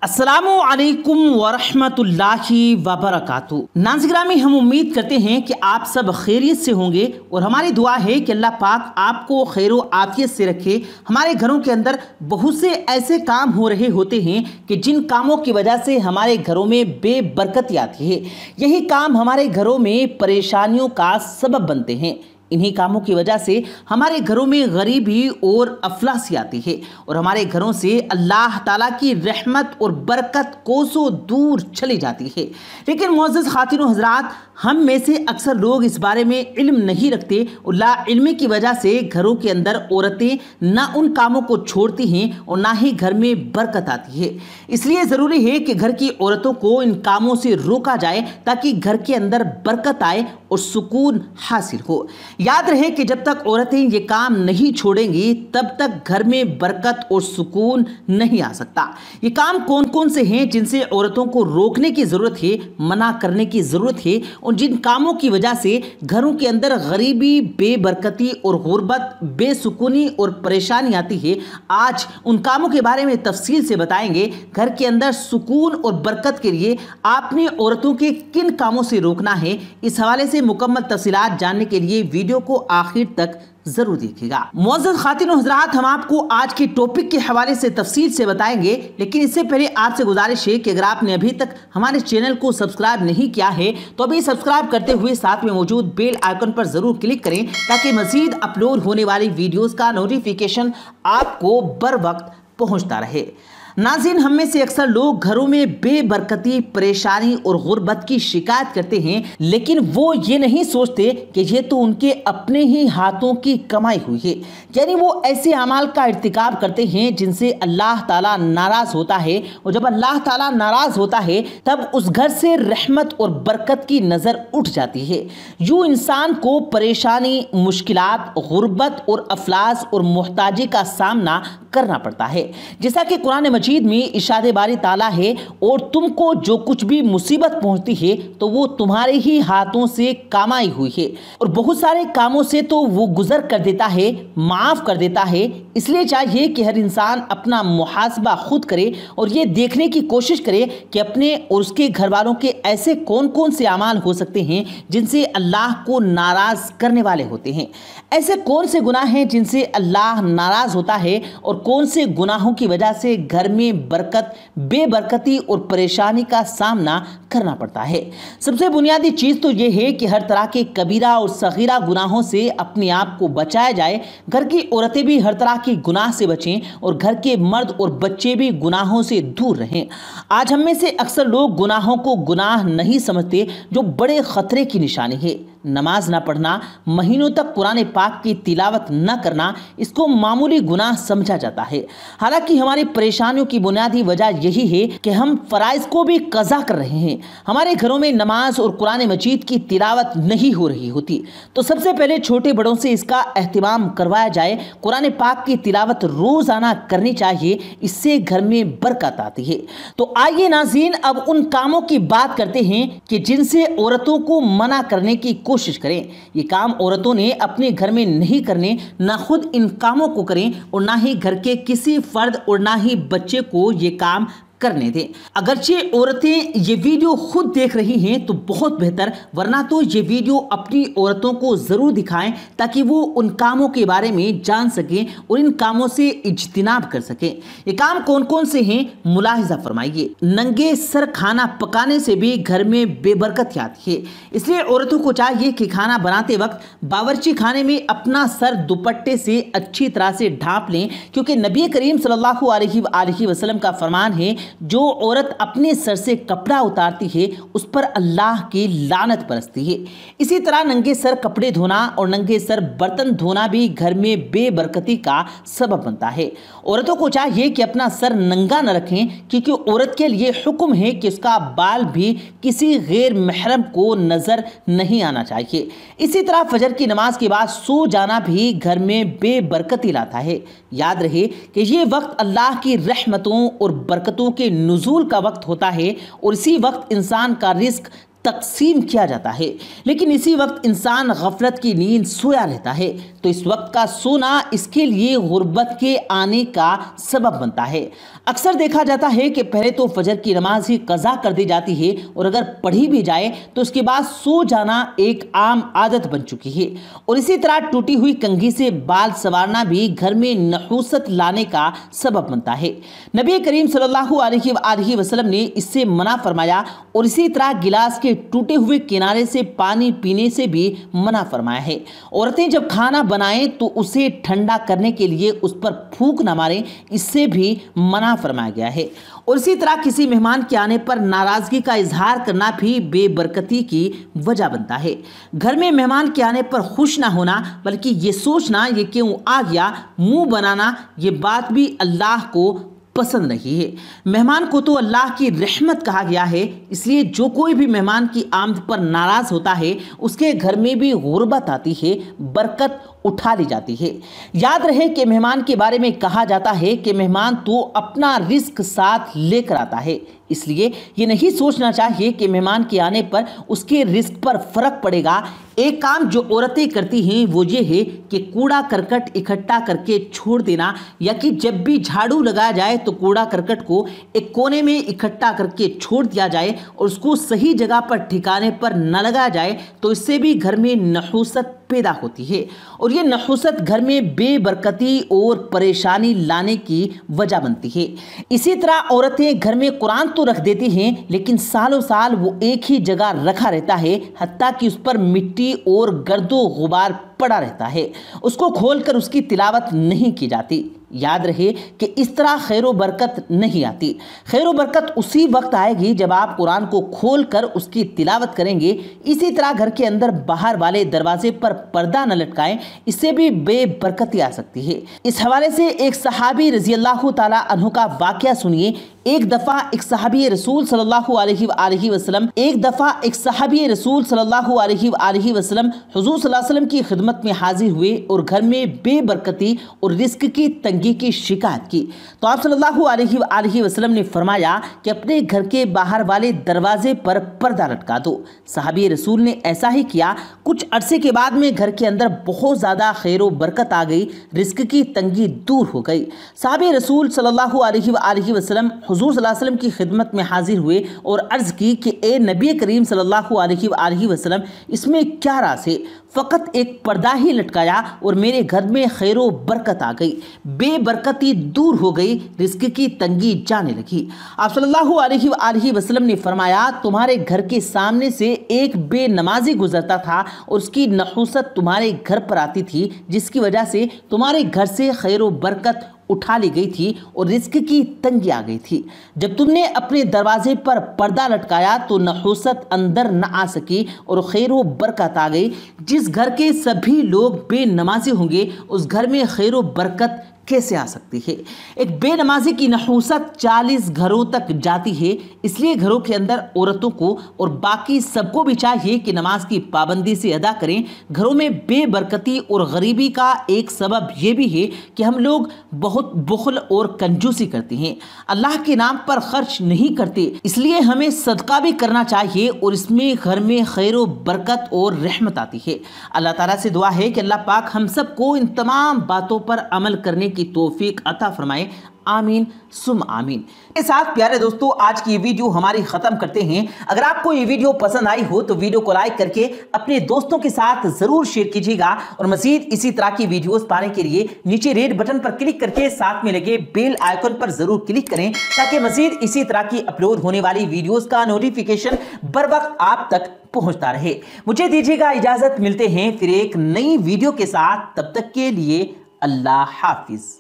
अस्सलामु अलैकुम वरहमतुल्लाहि वबरकातुहू। नाज़िरामी, हम उम्मीद करते हैं कि आप सब खैरियत से होंगे और हमारी दुआ है कि अल्लाह पाक आपको खैर व आफियत से रखे। हमारे घरों के अंदर बहुत से ऐसे काम हो रहे होते हैं कि जिन कामों की वजह से हमारे घरों में बेबरकती आती है। यही काम हमारे घरों में परेशानियों का सबब बनते हैं। इन्हीं कामों की वजह से हमारे घरों में गरीबी और अफलासी आती है और हमारे घरों से अल्लाह ताला की रहमत और बरकत कोसों दूर चली जाती है। लेकिन मुअज़्ज़ज़ ख़ातिन व हज़रात, हम में से अक्सर लोग इस बारे में इल्म नहीं रखते और ला इल्मी की वजह से घरों के अंदर औरतें ना उन कामों को छोड़ती हैं और ना ही घर में बरकत आती है। इसलिए ज़रूरी है कि घर की औरतों को इन कामों से रोका जाए ताकि घर के अंदर बरकत आए और सुकून हासिल हो। याद रहे कि जब तक औरतें ये काम नहीं छोड़ेंगी तब तक घर में बरकत और सुकून नहीं आ सकता। ये काम कौन कौन से हैं जिनसे औरतों को रोकने की ज़रूरत है, मना करने की ज़रूरत है, और जिन कामों की वजह से घरों के अंदर गरीबी, बेबरकती और गुर्बत, बेसुकूनी और परेशानी आती है, आज उन कामों के बारे में तफसील से बताएंगे। घर के अंदर सुकून और बरकत के लिए आपने औरतों के किन कामों से रोकना है, इस हवाले से मुकम्मल तफसीलात जानने के लिए वीडियो को आखिर तक जरूर देखिएगा। मुअज़्ज़ज़ ख़ातिन व हज़रात, हम आपको आज के टॉपिक के हवाले से तफसील से बताएंगे, लेकिन इससे पहले आपसे गुजारिश है कि अगर आपने अभी तक हमारे चैनल को सब्सक्राइब नहीं किया है तो अभी सब्सक्राइब करते हुए साथ में मौजूद बेल आइकन पर जरूर क्लिक करें ताकि मजीद अपलोड होने वाली वीडियोस का नोटिफिकेशन आपको बर वक्त पहुंचता रहे। नाज़रीन, हम में से अक्सर लोग घरों में बेबरकती, परेशानी और गुर्बत की शिकायत करते हैं, लेकिन वो ये नहीं सोचते कि ये तो उनके अपने ही हाथों की कमाई हुई है। यानी वो ऐसे अमाल का इर्तिकाब करते हैं जिनसे अल्लाह ताला नाराज होता है, और जब अल्लाह ताला नाराज होता है तब उस घर से रहमत और बरकत की नज़र उठ जाती है। यूँ इंसान को परेशानी, मुश्किलात, गुर्बत और अफलास और मोहताजी का सामना करना पड़ता है। जैसा कि कुरान मजीद में इरशाद बारी ताला है, और तुमको जो कुछ भी मुसीबत पहुंचती है तो वो तुम्हारे ही हाथों से कमाई हुई है, और बहुत सारे कामों से तो वो गुजर कर देता है, माफ कर देता है। इसलिए चाहिए कि हर इंसान अपना मुहासबा खुद करे और ये देखने की कोशिश करे कि अपने और उसके घर वालों के ऐसे कौन कौन से अमाल हो सकते हैं जिनसे अल्लाह को नाराज करने वाले होते हैं। ऐसे कौन से गुनाह हैं जिनसे अल्लाह नाराज होता है और कौन से गुनाहों की वजह से घर में बरकत, बेबरकती और परेशानी का सामना करना पड़ता है। सबसे बुनियादी चीज़ तो यह है कि हर तरह के कबीरा और सगीरा गुनाहों से अपने आप को बचाया जाए। घर की औरतें भी हर तरह के गुनाह से बचें और घर के मर्द और बच्चे भी गुनाहों से दूर रहें। आज हम में से अक्सर लोग गुनाहों को गुनाह नहीं समझते, जो बड़े खतरे की निशानी है। नमाज ना पढ़ना, महीनों तक कुरान पाक की तिलावत न करना, इसको मामूली गुनाह समझा जाता है। हालांकि हमारी परेशानियों की बुनियादी वजह यही है कि हम फराइज को भी कज़ा कर रहे हैं। हमारे घरों में नमाज और कुरान मजीद की तिलावत नहीं हो रही होती। तो सबसे पहले छोटे बड़ों से इसका एहतिमाम करवाया जाए। कुरान पाक की तिलावत रोजाना करनी चाहिए, इससे घर में बरकत आती है। तो आइए नाज़रीन, अब उन कामों की बात करते हैं कि जिनसे औरतों को मना करने की कोशिश करें। ये काम औरतों ने अपने घर में नहीं करने, ना खुद इन कामों को करें और ना ही घर के किसी फर्द और ना ही बच्चे को ये काम करने दें। अगरचे औरतें ये वीडियो खुद देख रही हैं तो बहुत बेहतर, वरना तो ये वीडियो अपनी औरतों को जरूर दिखाएं ताकि वो उन कामों के बारे में जान सकें और इन कामों से इज्तिनाब कर सकें। ये काम कौन कौन से हैं, मुलाहिजा फरमाइए। नंगे सर खाना पकाने से भी घर में बेबरकत आती है। इसलिए औरतों को चाहिए कि खाना बनाते वक्त बावर्ची खाने में अपना सर दुपट्टे से अच्छी तरह से ढांप लें, क्योंकि नबी करीम सल्लल्लाहु अलैहि वसल्लम का फरमान है, जो औरत अपने सर से कपड़ा उतारती है उस पर अल्लाह की लानत बरसती है। इसी तरह नंगे सर कपड़े धोना और नंगे सर बर्तन धोना भी घर में बेबरकती का सबब बनता है। औरतों को चाहिए कि अपना सर नंगा न रखें, क्योंकि औरत के लिए हुक्म है कि उसका बाल भी किसी गैर महरम को नजर नहीं आना चाहिए। इसी तरह फजर की नमाज के बाद सो जाना भी घर में बेबरकती लाता है। याद रहे कि ये वक्त अल्लाह की रहमतों और बरकतों के नुज़ूल का वक्त होता है और इसी वक्त इंसान का रिस्क تقسیم کیا جاتا ہے، لیکن اسی وقت انسان غفلت کی نیند سویا رہتا ہے تو اس وقت کا سونا اس کے لیے غربت کے آنے کا سبب بنتا ہے۔ اکثر دیکھا جاتا ہے کہ پہلے تو فجر کی نماز ہی قضا کر دی جاتی ہے اور اگر پڑھی بھی جائے تو اس کے بعد سو جانا ایک عام عادت بن چکی ہے، اور اسی طرح ٹوٹی ہوئی کنگھی سے بال سنوارنا بھی گھر میں نحوست لانے کا سبب بنتا ہے۔ نبی کریم صلی اللہ علیہ وآلہ وسلم نے اس سے منع فرمایا، اور اسی طرح گلاس کے ٹوٹے ہوئے کنارے سے پانی پینے سے بھی منع فرمایا ہے۔ عورتیں جب کھانا بنائیں تو اسے ٹھنڈا کرنے کے لیے اس پر پھونک نہ ماریں، اس سے بھی منع فرمایا گیا ہے۔ اور اسی طرح کسی مہمان کے آنے پر ناراضگی کا اظہار کرنا بھی بے برکتی کی وجہ بنتا ہے۔ گھر میں مہمان کے آنے پر خوش نہ ہونا بلکہ یہ سوچنا یہ کیوں آ گیا، منہ بنانا، یہ بات بھی اللہ کو پسند نہیں ہے۔ مہمان کو تو اللہ کی رحمت کہا گیا ہے، اس لیے جو کوئی بھی مہمان کی آمد پر ناراض ہوتا ہے اس کے گھر میں بھی غربت آتی ہے، برکت اٹھا لی جاتی ہے۔ یاد رہے کہ مہمان کے بارے میں کہا جاتا ہے کہ مہمان تو اپنا رزق ساتھ لے کر آتا ہے، اس لیے یہ نہیں سوچنا چاہیے کہ مہمان کے آنے پر اس کے رزق پر فرق پڑے گا۔ ایک کام جو عورتیں کرتی ہیں وہ یہ ہے کہ کوڑا کرکٹ اکٹھا کر کے چھوڑ دینا، یا کہ جب بھی جھاڑو لگایا جائے تو کوڑا کرکٹ کو ایک کونے میں اکٹھا کر کے چھوڑ دیا جائے اور اس کو صحیح جگہ پر ٹھکانے پر نہ لگایا جائے، تو اس سے بھی گھر میں نحوست پیدا ہوتی ہے، اور یہ نحوست گھر میں بے برکتی اور پریشانی لانے کی وجہ بنتی ہے۔ اسی طرح عورتیں گھر میں قرآن تو رکھ دیتی ہیں لیکن سالوں سال وہ ایک ہی جگہ رکھا رہتا ہے، حتیٰ کہ اس پر مٹی اور گرد و غبار پڑا رہتا ہے، اس کو کھول کر اس کی تلاوت نہیں کی جاتی۔ یاد رہے کہ اس طرح خیر و برکت نہیں آتی۔ خیر و برکت اسی وقت آئے گی جب آپ قرآن کو کھول کر اس کی تلاوت کریں گے۔ اسی طرح گھر کے اندر باہر والے دروازے پر پردہ نہ لٹکائیں، اس سے بھی بے برکتی آ سکتی ہے۔ اس حوالے سے ایک صحابی رضی اللہ تعالیٰ عنہ کا واقعہ سنیے۔ ایک دفعہ ایک صحابی رسول صلی اللہ علیہ وآلہ وسلم حضور صلی اللہ علیہ وسلم کی خدمت میں حاضر ہوئے اور گھر میں بے برکتی اور رزق کی تنگی کی شکایت کی، تو آپ صلی اللہ علیہ وآلہ وسلم نے فرمایا کہ اپنے گھر کے باہر والے دروازے پر پردہ لٹکا دو۔ صحابی رسول نے ایسا ہی کیا۔ کچھ عرصے کے بعد میں گھر کے اندر بہت زیادہ خیر و برکت آ گئی، رزق کی تنگی دور ہو گئی۔ صحابی رسول صلی اللہ علیہ وآلہ وسلم حضور صلی اللہ علیہ وسلم کی خدمت میں حاضر ہوئے اور عرض کی کہ اے نبی کریم صلی اللہ علیہ وآلہ وسلم، اس میں کیا راز ہے؟ فقط ایک پردہ ہی لٹکایا اور میرے گھر میں خیر و برکت آ گئی، بے برکتی دور ہو گئی، رزق کی تنگی جانے لگی۔ آپ صلی اللہ علیہ وآلہ وسلم نے فرمایا تمہارے گھر کے سامنے سے ایک بے نمازی گزرتا تھا اور اس کی نحوست تمہارے گھر پر آتی تھی، جس کی وجہ سے تمہارے گھر سے خیر و برکت اٹھا لی گئی تھی اور رزق کی تنگی آ گئی تھی۔ جب تم نے اپنے دروازے پر پردہ لٹکایا تو نحوست اندر نہ آ سکی اور خیر و برکت آ گئی۔ جس گھر کے سبھی لوگ بے نمازی ہوں گے اس گھر میں خیر و برکت کیسے آ سکتی ہے؟ ایک بے نمازی کی نحوست 40 گھروں تک جاتی ہے، اس لیے گھروں کے اندر عورتوں کو اور باقی سب کو بھی چاہیے کہ نماز کی پابندی سے ادا کریں۔ گھروں میں بے برکتی اور غریبی کا ایک سبب یہ بھی ہے کہ ہم لوگ بہت بخل اور کنجوسی کرتے ہیں، اللہ کے نام پر خرچ نہیں کرتے، اس لیے ہمیں صدقہ بھی کرنا چاہیے اور اس میں گھر میں خیر و برکت اور رحمت آتی ہے۔ اللہ تعالیٰ سے دعا ہے کہ اللہ پاک ہم سب کو ان تمام باتوں پر عمل کرنے کی توفیق عطا فرمائے، آمین ثم آمین۔ کے ساتھ پیارے دوستو آج کی یہ ویڈیو ہماری ختم کرتے ہیں۔ اگر آپ کو یہ ویڈیو پسند آئی ہو تو ویڈیو کو لائک کر کے اپنے دوستوں کے ساتھ ضرور شیئر کیجیے گا، اور مزید اسی طرح کی ویڈیوز پانے کے لیے نیچے ریڈ بٹن پر کلک کر کے ساتھ میں لگے بیل آئیکن پر ضرور کلک کریں تاکہ مزید اسی طرح کی اپلوڈ ہونے والی ویڈیوز کا نوٹیفیکیشن بر وقت آپ تک پہنچتا رہے۔ مجھے دیجیے گا اجازت، ملتے ہیں پھر ایک نئی ویڈیو کے ساتھ، تب تک کے لیے اللہ حافظ۔